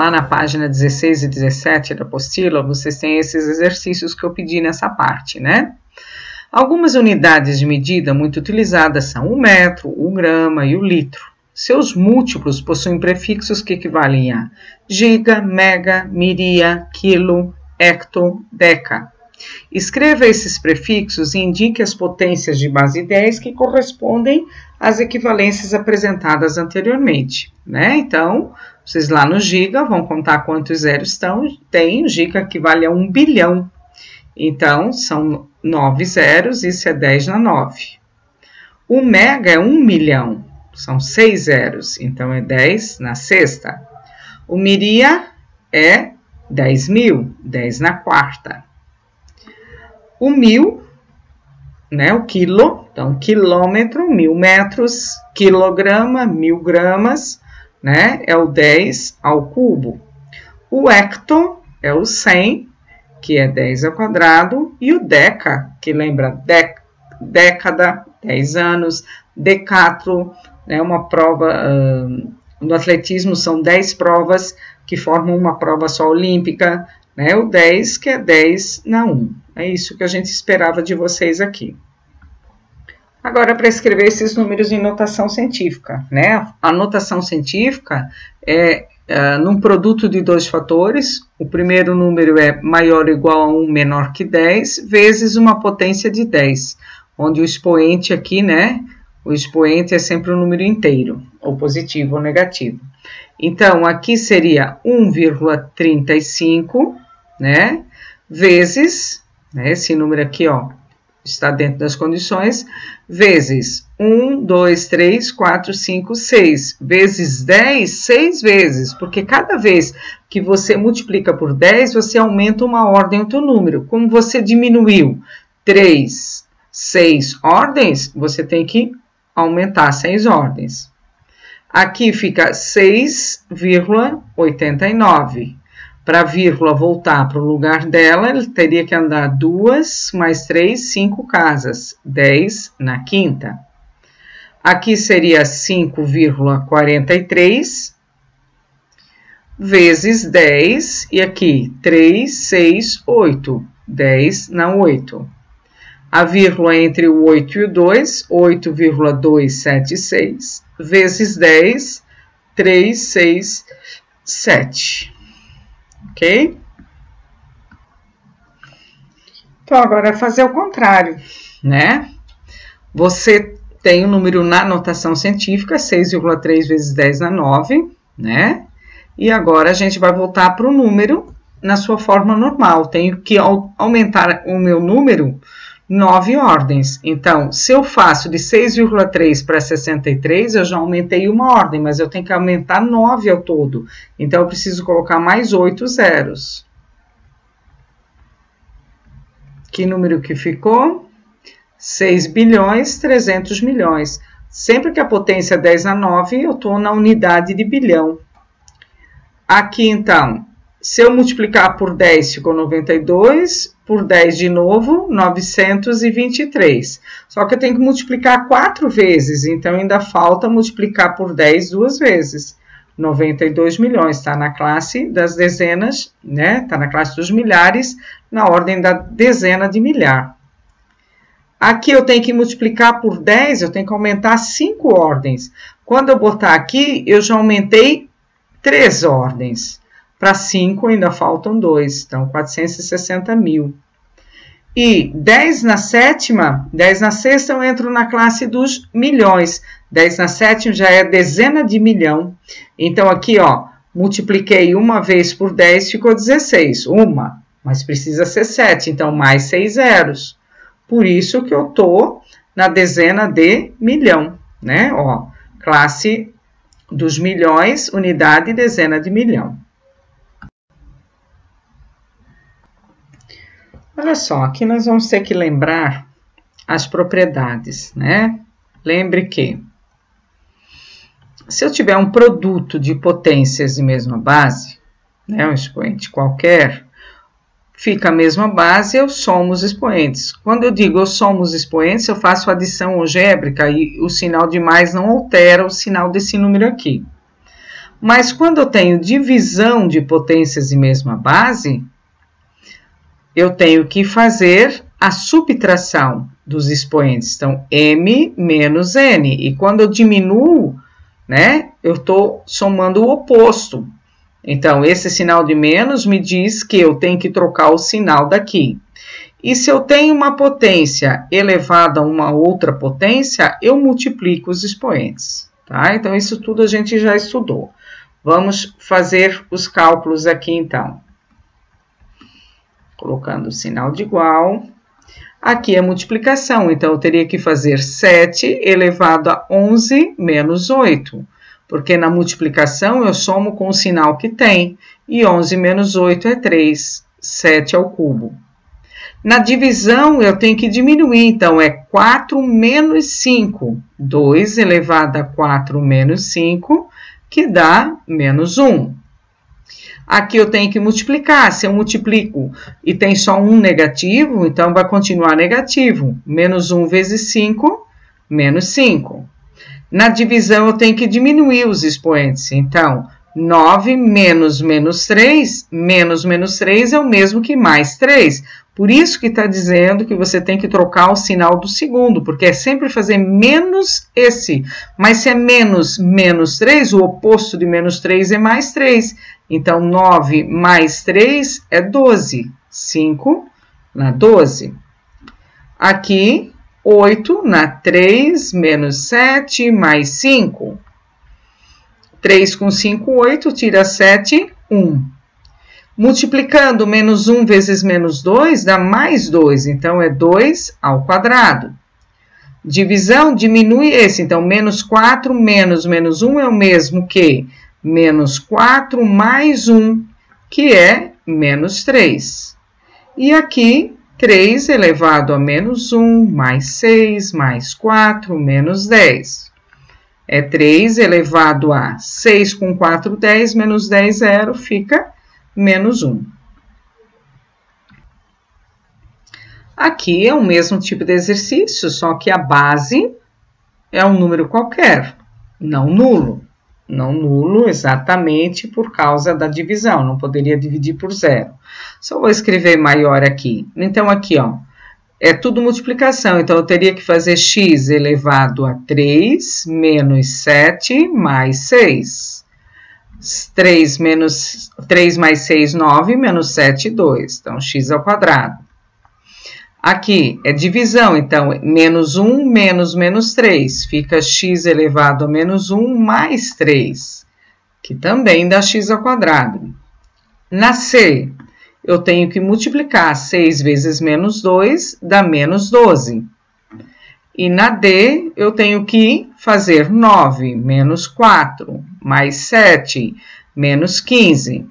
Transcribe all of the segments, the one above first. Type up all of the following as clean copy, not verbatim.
lá na página 16 e 17 da apostila, vocês têm esses exercícios que eu pedi nessa parte, né? Algumas unidades de medida muito utilizadas são o metro, o grama e o litro. Seus múltiplos possuem prefixos que equivalem a giga, mega, miria, quilo, hecto, deca. Escreva esses prefixos e indique as potências de base 10 que correspondem às equivalências apresentadas anteriormente, né? Então, vocês lá no giga vão contar quantos zeros tem. O giga equivale a 1 bilhão. Então, são 9 zeros, isso é 10 na 9. O mega é 1 milhão, são 6 zeros, então é 10 na sexta. O miria é 10 mil, 10 na quarta. O mil, né, o quilo, então quilômetro, 1000 metros, quilograma, 1000 gramas, né, é o 10 ao cubo. O hecto é o 100, que é 10 ao quadrado, e o deca, que lembra década, 10 anos, decatlo, né, uma prova, no atletismo são 10 provas que formam uma prova só olímpica, né, o 10, que é 10 na 1. É isso que a gente esperava de vocês aqui. Agora, para escrever esses números em notação científica, né? A notação científica é num produto de dois fatores. O primeiro número é maior ou igual a 1 menor que 10, vezes uma potência de 10, onde o expoente aqui, né? O expoente é sempre um número inteiro, ou positivo ou negativo. Então, aqui seria 1,35, né? Vezes, né, esse número aqui, ó, está dentro das condições, vezes 1, 2, 3, 4, 5, 6, vezes 10, 6 vezes, porque cada vez que você multiplica por 10, você aumenta uma ordem do teu número. Como você diminuiu 3, 6 ordens, você tem que aumentar 6 ordens. Aqui fica 6,89. Para a vírgula voltar para o lugar dela, ele teria que andar 2 mais 3, 5 casas, 10 na quinta. Aqui seria 5,43 vezes 10, e aqui 3, 6, 8, 10 na 8. A vírgula entre o 8 e o 2, 8,276, vezes 10, 3, 6, 7. Ok? Então, agora é fazer o contrário, né? Você tem o número na notação científica, 6,3 vezes 10 na 9, né? E agora a gente vai voltar para o número na sua forma normal. Tenho que aumentar o meu número 9 ordens. Então, se eu faço de 6,3 para 63, eu já aumentei uma ordem, mas eu tenho que aumentar 9 ao todo. Então, eu preciso colocar mais 8 zeros. Que número que ficou? 6 bilhões, 300 milhões. Sempre que a potência é 10 a 9, eu estou na unidade de bilhão. Aqui, então, se eu multiplicar por 10, ficou 92, por 10 de novo, 923. Só que eu tenho que multiplicar 4 vezes, então ainda falta multiplicar por 10 duas vezes. 92 milhões, está na classe das dezenas, né? Está na classe dos milhares, na ordem da dezena de milhar. Aqui eu tenho que multiplicar por 10, eu tenho que aumentar 5 ordens. Quando eu botar aqui, eu já aumentei 3 ordens. Para 5 ainda faltam 2, então 460 mil. E 10 na sétima, 10 na sexta eu entro na classe dos milhões. 10 na sétima já é dezena de milhão. Então aqui, ó, multipliquei uma vez por 10, ficou 16. Uma, mas precisa ser 7, então mais 6 zeros. Por isso que eu tô na dezena de milhão, né? Ó, classe dos milhões, unidade e dezena de milhão. Olha só, aqui nós vamos ter que lembrar as propriedades, né? Lembre que, se eu tiver um produto de potências de mesma base, né, um expoente qualquer, fica a mesma base, eu somo os expoentes. Quando eu digo eu somo os expoentes, eu faço adição algébrica e o sinal de mais não altera o sinal desse número aqui. Mas quando eu tenho divisão de potências de mesma base, eu tenho que fazer a subtração dos expoentes. Então, m menos n. E quando eu diminuo, né, eu estou somando o oposto. Então, esse sinal de menos me diz que eu tenho que trocar o sinal daqui. E se eu tenho uma potência elevada a uma outra potência, eu multiplico os expoentes. Tá? Então, isso tudo a gente já estudou. Vamos fazer os cálculos aqui, então. Colocando o sinal de igual. Aqui é multiplicação, então eu teria que fazer 7 elevado a 11 menos 8. Porque na multiplicação eu somo com o sinal que tem. E 11 menos 8 é 3. 7 ao cubo. Na divisão, eu tenho que diminuir, então, é 4 menos 5. 2 elevado a 4 menos 5, que dá menos 1. Aqui eu tenho que multiplicar. Se eu multiplico e tem só um negativo, então vai continuar negativo. Menos 1 vezes 5, menos 5. Na divisão, eu tenho que diminuir os expoentes. Então, 9 menos menos 3, menos menos 3 é o mesmo que mais 3. Por isso que está dizendo que você tem que trocar o sinal do segundo, porque é sempre fazer menos esse. Mas se é menos menos 3, o oposto de menos 3 é mais 3. Então, 9 mais 3 é 12. 5 na 12. Aqui, 8 na 3, menos 7, mais 5. 3 com 5, 8, tira 7, 1. Multiplicando menos 1 vezes menos 2 dá mais 2, então é 2 ao quadrado. Divisão diminui esse, então menos 4 menos menos 1 é o mesmo que menos 4 mais 1, que é menos 3. E aqui, 3 elevado a menos 1, mais 6, mais 4, menos 10. É 3 elevado a 6 com 4, 10, menos 10, 0, fica menos 1. Aqui é o mesmo tipo de exercício, só que a base é um número qualquer, não nulo. Não nulo exatamente por causa da divisão, não poderia dividir por 0. Só vou escrever maior aqui. Então, aqui, ó, é tudo multiplicação, então eu teria que fazer x elevado a 3 menos 7 mais 6. 3 mais 6, 9, menos 7, 2. Então, x ao quadrado. Aqui é divisão, então, menos 1 menos menos 3. Fica x elevado a menos 1 mais 3, que também dá x ao quadrado. Na C, eu tenho que multiplicar 6 vezes menos 2, dá menos 12. E na D, eu tenho que fazer 9 menos 4, mais 7, menos 15.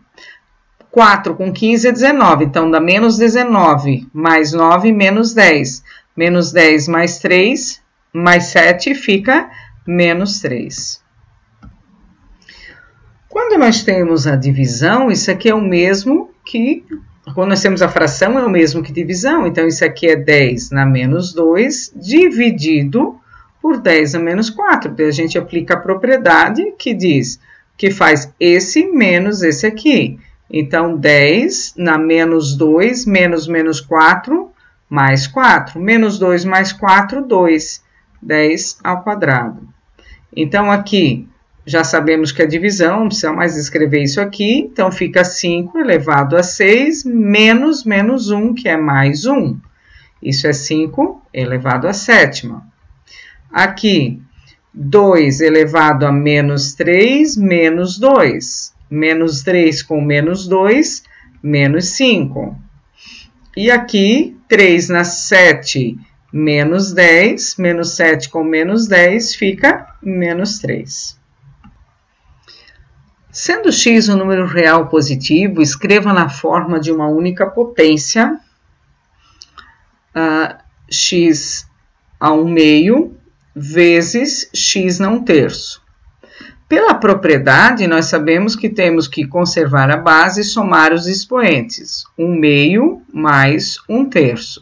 4 com 15 é 19, então dá menos 19, mais 9, menos 10. Menos 10 mais 3, mais 7, fica menos 3. Quando nós temos a divisão, isso aqui é o mesmo que... Quando nós temos a fração, é o mesmo que divisão. Então, isso aqui é 10 na menos 2, dividido por 10 na menos 4. Então, a gente aplica a propriedade que diz que faz esse menos esse aqui. Então, 10 na menos 2, menos menos 4, mais 4. Menos 2 mais 4, 2. 10 ao quadrado. Então, aqui... Já sabemos que é divisão, não precisa mais escrever isso aqui. Então, fica 5 elevado a 6 menos menos 1, que é mais 1. Isso é 5 elevado a sétima. Aqui, 2 elevado a menos 3, menos 2. Menos 3 com menos 2, menos 5. E aqui, 3 na 7, menos 10. Menos 7 com menos 10, fica menos 3. Sendo x um número real positivo, escreva na forma de uma única potência, x a 1/2 vezes x a 1/3. Pela propriedade, nós sabemos que temos que conservar a base e somar os expoentes. 1/2 mais 1/3.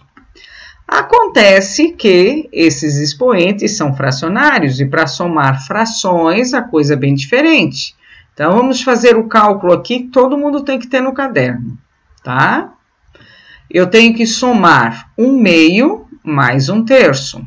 Acontece que esses expoentes são fracionários e para somar frações a coisa é bem diferente. Então, vamos fazer o cálculo aqui que todo mundo tem que ter no caderno, tá? Eu tenho que somar 1/2 mais 1/3.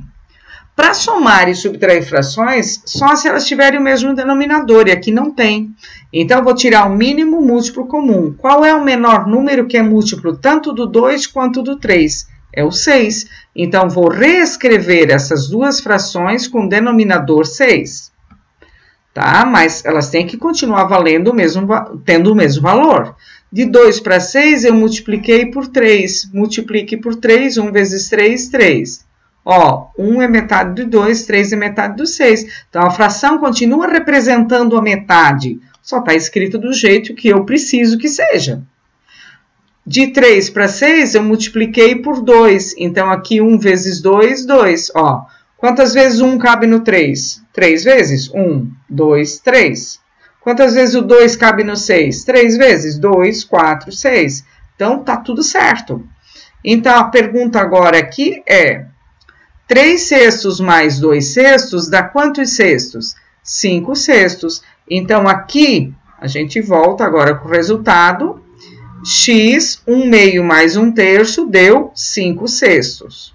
Para somar e subtrair frações, só se elas tiverem o mesmo denominador, e aqui não tem. Então, eu vou tirar o mínimo múltiplo comum. Qual é o menor número que é múltiplo tanto do 2 quanto do 3? É o 6. Então, vou reescrever essas duas frações com denominador 6. Tá? Mas elas têm que continuar valendo tendo o mesmo valor. De 2 para 6, eu multipliquei por 3. Multiplique por 3, 1 vezes 3, 3. Ó, 1 é metade do 2, 3 é metade do 6. Então, a fração continua representando a metade. Só está escrito do jeito que eu preciso que seja. De 3 para 6, eu multipliquei por 2. Então, aqui 1 vezes 2, 2. Ó, quantas vezes 1 cabe no 3? 3 vezes? 1, 2, 3. Quantas vezes o 2 cabe no 6? 3 vezes? 2, 4, 6. Então, tá tudo certo. Então, a pergunta agora aqui é: 3 sextos mais 2 sextos dá quantos sextos? 5 sextos. Então, aqui, a gente volta agora com o resultado. X, 1/2 mais 1/3 deu 5 sextos.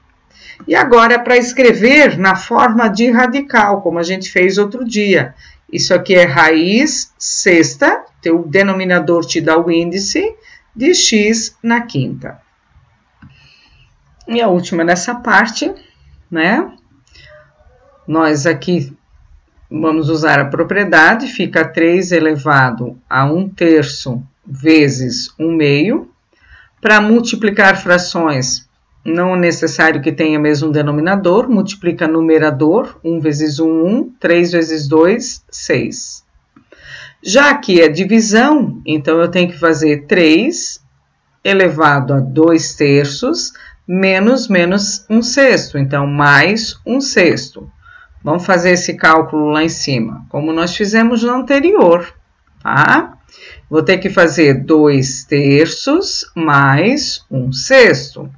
E agora, para escrever na forma de radical, como a gente fez outro dia. Isso aqui é raiz sexta, o denominador te dá o índice, de x na quinta. E a última nessa parte, né? Nós aqui vamos usar a propriedade, fica 3 elevado a 1/3 vezes 1/2. Para multiplicar frações, não é necessário que tenha mesmo denominador, multiplica numerador, 1 vezes 1, 1, 3 vezes 2, 6. Já aqui é divisão, então eu tenho que fazer 3 elevado a 2/3 menos 1/6, então mais 1/6. Vamos fazer esse cálculo lá em cima, como nós fizemos no anterior, tá? Vou ter que fazer 2/3 mais 1/6.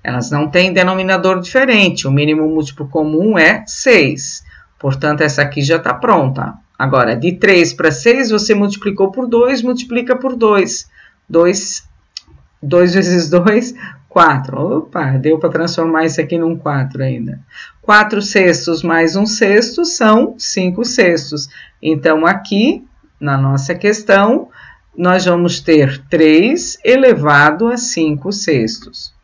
Elas não têm denominador diferente, o mínimo múltiplo comum é 6. Portanto, essa aqui já está pronta. Agora, de 3 para 6, você multiplicou por 2, multiplica por 2. 2 vezes 2, 4. Opa, deu para transformar isso aqui num 4 ainda. 4 sextos mais 1/6 são 5 sextos. Então, aqui, na nossa questão, nós vamos ter 3 elevado a 5 sextos.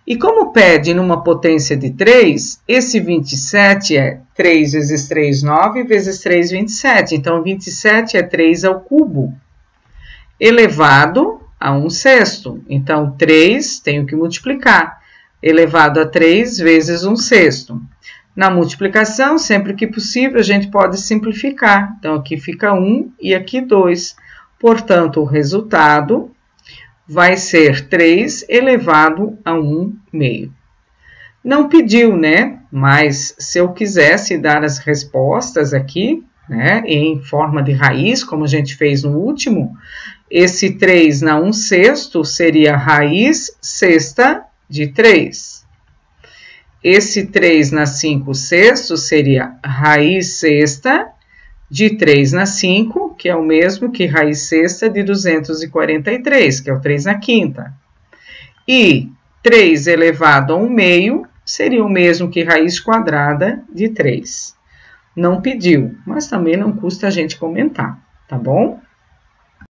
E como pede numa potência de 3, esse 27 é 3 vezes 3, 9, vezes 3, 27. Então, 27 é 3 ao cubo, elevado a 1/6. Então, 3 tenho que multiplicar, elevado a 3 vezes 1/6. Na multiplicação, sempre que possível, a gente pode simplificar. Então, aqui fica 1 e aqui 2. Portanto, o resultado vai ser 3 elevado a 1/2. Não pediu, né? Mas se eu quisesse dar as respostas aqui, né, em forma de raiz, como a gente fez no último, esse 3 na 1/6 seria raiz sexta de 3. Esse 3 na 5/6 seria raiz sexta de 3 na 5, que é o mesmo que raiz sexta de 243, que é o 3 na quinta. E 3 elevado a 1/2 seria o mesmo que raiz quadrada de 3. Não pediu, mas também não custa a gente comentar, tá bom?